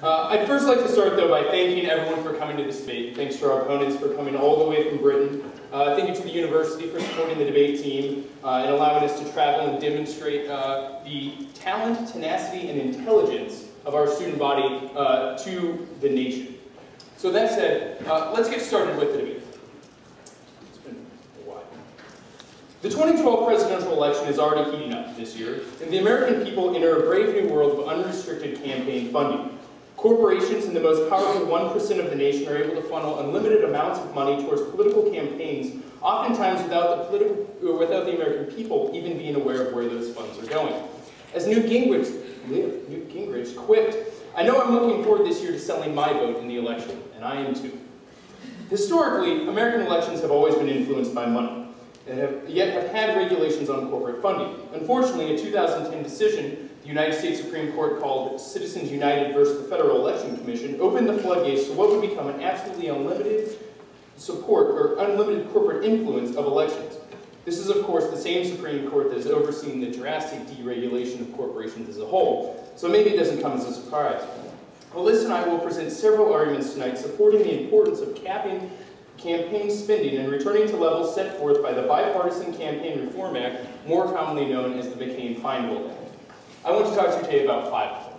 I'd first like to start, though, by thanking everyone for coming to this debate. Thanks to our opponents for coming all the way from Britain. Thank you to the university for supporting the debate team and allowing us to travel and demonstrate the talent, tenacity, and intelligence of our student body to the nation. So that said, let's get started with the debate. It's been a while. The 2012 presidential election is already heating up this year, and the American people enter a brave new world of unrestricted campaign funding. Corporations and the most powerful 1% of the nation are able to funnel unlimited amounts of money towards political campaigns, oftentimes without the American people even being aware of where those funds are going. As Newt Gingrich quipped, "I know I'm looking forward this year to selling my vote in the election," and I am too. Historically, American elections have always been influenced by money, and yet have had regulations on corporate funding. Unfortunately, a 2010 decision the United States Supreme Court called Citizens United versus the Federal Election Commission opened the floodgates to what would become an absolutely unlimited support or unlimited corporate influence of elections. This is, of course, the same Supreme Court that has overseen the drastic deregulation of corporations as a whole, so maybe it doesn't come as a surprise. Alyssa and I will present several arguments tonight supporting the importance of capping campaign spending and returning to levels set forth by the Bipartisan Campaign Reform Act, more commonly known as the McCain-Feingold Act. I want to talk to you today about 5 of them.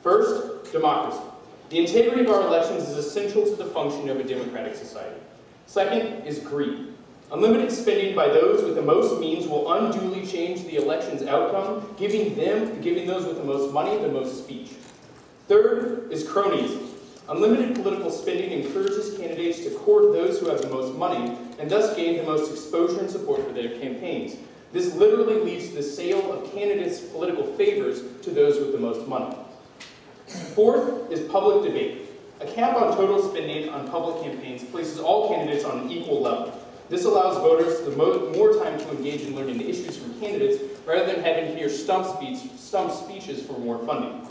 First, democracy. The integrity of our elections is essential to the functioning of a democratic society. Second is greed. Unlimited spending by those with the most means will unduly change the election's outcome, giving those with the most money the most speech. Third is cronyism. Unlimited political spending encourages candidates to court those who have the most money and thus gain the most exposure and support for their campaigns. This literally leads to the sale of candidates' political favors to those with the most money. Fourth is public debate. A cap on total spending on public campaigns places all candidates on an equal level. This allows voters more time to engage in learning the issues from candidates rather than having to hear stump speeches for more funding.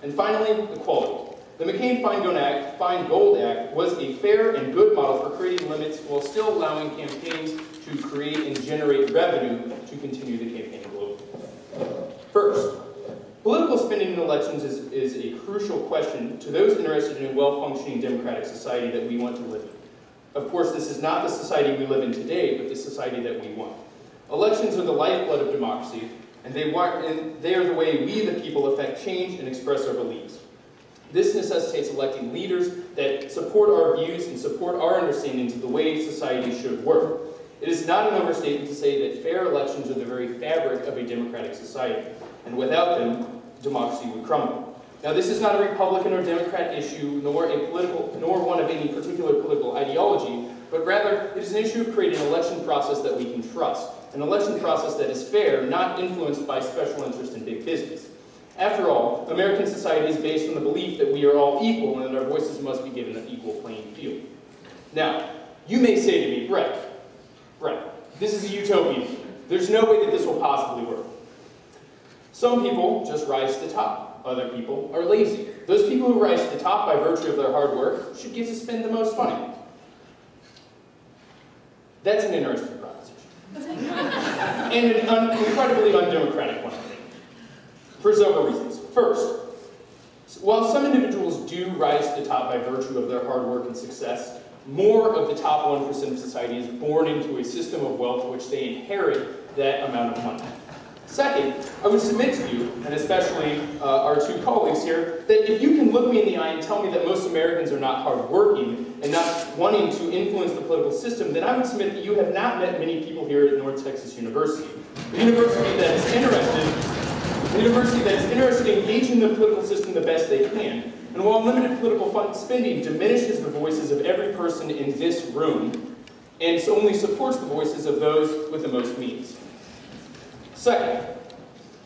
And finally, equality. The McCain-Feingold Act was a fair and good model for creating limits while still allowing campaigns to create and generate revenue to continue the campaign globally. First, political spending in elections is a crucial question to those interested in a well-functioning democratic society that we want to live in. Of course, this is not the society we live in today, but the society that we want. Elections are the lifeblood of democracy, and they are the way we, the people, affect change and express our beliefs. This necessitates electing leaders that support our views and support our understandings of the way society should work. It is not an overstatement to say that fair elections are the very fabric of a democratic society, and without them, democracy would crumble. Now, this is not a Republican or Democrat issue, nor one of any particular political ideology, but rather it is an issue of creating an election process that we can trust, an election process that is fair, not influenced by special interest in big business. After all, American society is based on the belief that we are all equal and that our voices must be given an equal playing field. Now, you may say to me, Brett, this is a utopian. There's no way that this will possibly work. Some people just rise to the top. Other people are lazy. Those people who rise to the top by virtue of their hard work should get to spend the most money. That's an interesting proposition. And an incredibly undemocratic one, I think. For several reasons. First, while some individuals do rise to the top by virtue of their hard work and success, more of the top 1% of society is born into a system of wealth which they inherit that amount of money. Second, I would submit to you, and especially our 2 colleagues here, that if you can look me in the eye and tell me that most Americans are not hardworking and not wanting to influence the political system, then I would submit that you have not met many people here at North Texas University. A university that is interested in engaging the political system the best they can. And while limited political spending diminishes the voices of every person in this room, and only supports the voices of those with the most means. Second,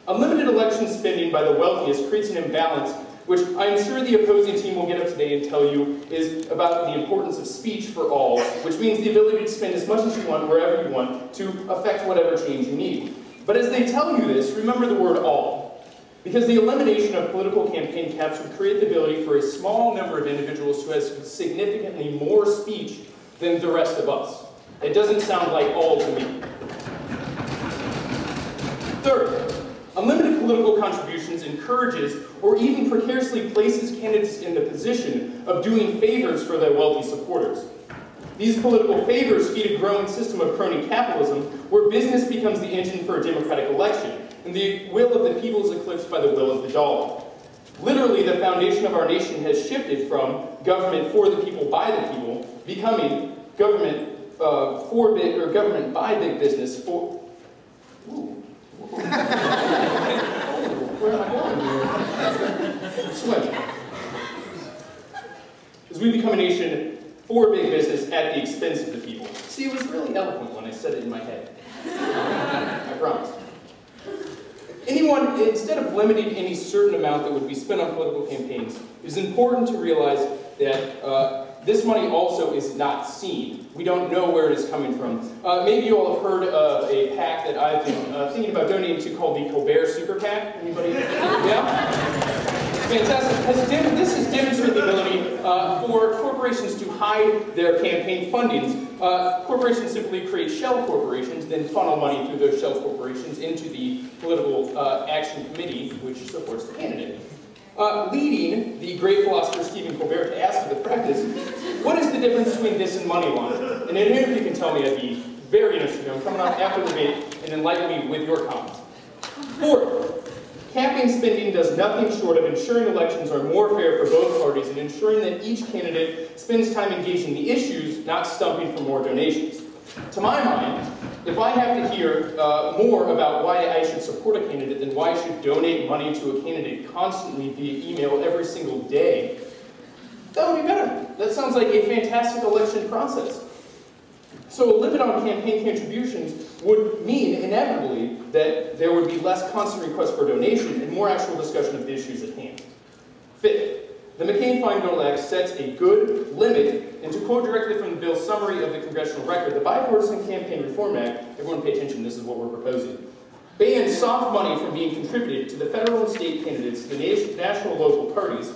unlimited election spending by the wealthiest creates an imbalance, which I'm sure the opposing team will get up today and tell you is about the importance of speech for all, which means the ability to spend as much as you want, wherever you want, to affect whatever change you need. But as they tell you this, remember the word all. Because the elimination of political campaign caps would create the ability for a small number of individuals who has significantly more speech than the rest of us. It doesn't sound like all to me. Third, unlimited political contributions encourages or even precariously places candidates in the position of doing favors for their wealthy supporters. These political favors feed a growing system of crony capitalism where business becomes the engine for a democratic election, and the will of the people is eclipsed by the will of the dollar. Literally, the foundation of our nation has shifted from government for the people, by the people, becoming government for big, or government by big business for... Ooh. Where am I going here? Swim. As we become a nation for big business at the expense of the people. See, it was really eloquent when I said it in my head. I promise. Anyone, instead of limiting any certain amount that would be spent on political campaigns, it is important to realize that this money also is not seen. We don't know where it is coming from. Maybe you all have heard of a PAC that I've been thinking about donating to called the Colbert Super PAC. Anybody? Yeah? Fantastic. This has demonstrated the ability for corporations to hide their campaign fundings. Corporations simply create shell corporations, then funnel money through those shell corporations into the political action committee, which supports the candidate. Leading the great philosopher Stephen Colbert to ask of the practice, what is the difference between this and money laundering? And if you can tell me, I'd be very interested. I'm coming up after the debate and enlighten me with your comments. Fourth, campaign spending does nothing short of ensuring elections are more fair for both parties and ensuring that each candidate spends time engaging the issues, not stumping for more donations. To my mind, if I have to hear more about why I should support a candidate than why I should donate money to a candidate constantly via email every single day, that would be better. That sounds like a fantastic election process. So a limit on campaign contributions would mean, inevitably, that there would be less constant requests for donation and more actual discussion of the issues at hand. Fifth, the McCain-Feingold Act sets a good limit, and to quote directly from the bill's summary of the congressional record, the Bipartisan Campaign Reform Act, everyone pay attention, this is what we're proposing, bans soft money from being contributed to the federal and state candidates, the national and local parties.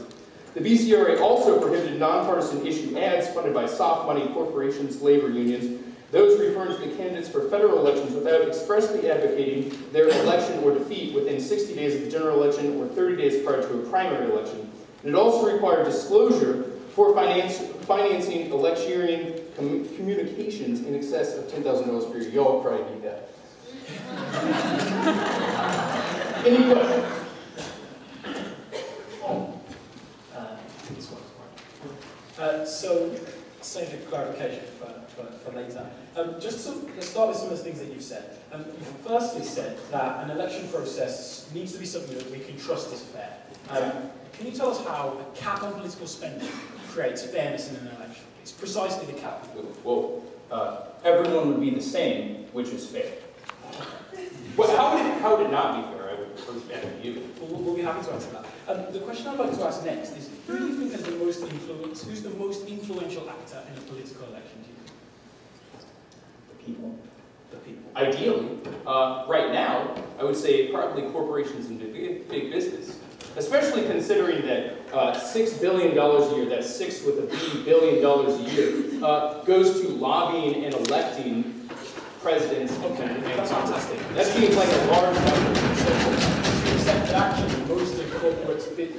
The BCRA also prohibited nonpartisan issue ads funded by soft money corporations, labor unions, those referring to the candidates for federal elections without expressly advocating their election or defeat within 60 days of the general election or 30 days prior to a primary election. And it also required disclosure for financing electioneering communications in excess of $10,000 per year. Y'all probably need that. Any questions? So, save the clarification for later. Just to start with some of the things that you've said. You firstly said that an election process needs to be something that we can trust is fair. Can you tell us how a cap on political spending creates fairness in an election? It's precisely the cap. Well, everyone would be the same, which is fair. Well, how would it not be fair? I would propose that to you. We'll be happy to answer that. The question I'd like to ask next is, who do you think has the most influence? Who's the most influential actor in a political election? Do you think? The people. The people. Ideally, right now, I would say probably corporations and big business. Especially considering that $6 billion a year, that's 6 with a B billion dollars a year, goes to lobbying and electing presidents. Okay, that's fantastic. That seems like a large number. So you said that actually most of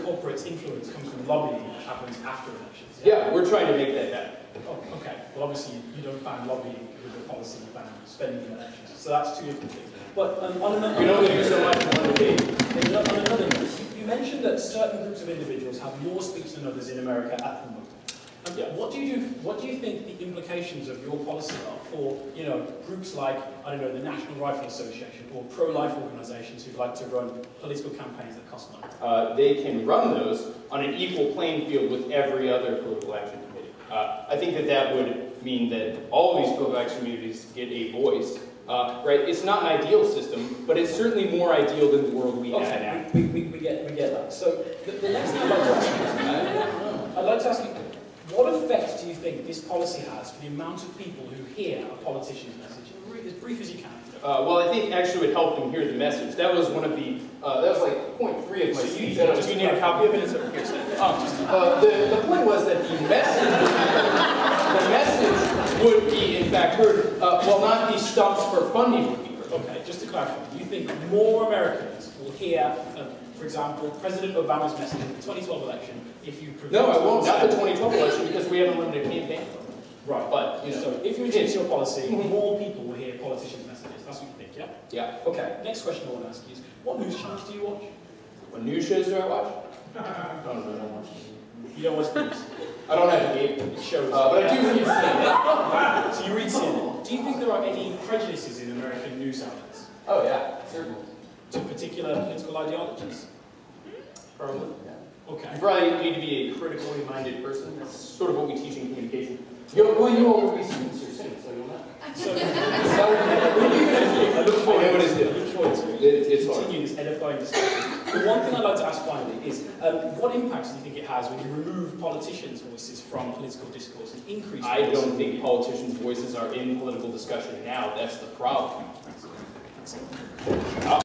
corporate's influence comes from lobbying, which happens after elections. Yeah, we're trying to make that happen. Oh, okay. Well, obviously you don't ban lobbying with the policy, you ban spending in elections. So that's two different things. But on another, we don't do so much in one debate. On another note, you mentioned that certain groups of individuals have more speech than others in America at the moment. Yeah. What do you think the implications of your policy are for, groups like, I don't know, the National Rifle Association or pro-life organizations who'd like to run political campaigns that cost money? They can run those on an equal playing field with every other political action committee. I think that would mean that all of these political action committees get a voice. Right? It's not an ideal system, but it's certainly more ideal than the world we have now. We get that. So the next thing I'd like to ask you, what effect do you think this policy has for the amount of people who hear a politician's message? As brief as you can. Well, I think actually it would help them hear the message. That was one of the, that was like point 3 of my speech. Do you need a copy of it? The point was that the message would be, in fact, heard, while not the stumps for funding would be heard. Okay, just to clarify, do you think more Americans will hear, for example, President Obama's message in the 2012 election if you... No, I won't. Not the 2012 election because we haven't limited campaign. Right. But, you know. So if you introduce your policy, more people will hear politicians' messages. That's what you think, yeah? Yeah. Okay, next question I want to ask you is, what news channels do you watch? What news shows do I watch? I don't know. You don't watch news? I don't have the game. It shows. But I do read CNN. So you read CNN. Do you think there are any prejudices in American news outlets? Oh, yeah, certainly. To particular political ideologies? Probably, yeah. Okay. You probably need to be a critically minded person. That's sort of what we teach in communication. You all will be students here soon, so you'll know. So, I look forward to it. It's continue this edifying discussion. The one thing I'd like to ask finally is, what impacts do you think it has when you remove politicians' voices from political discourse and increase... I don't think politicians' voices are in political discussion now. That's the problem.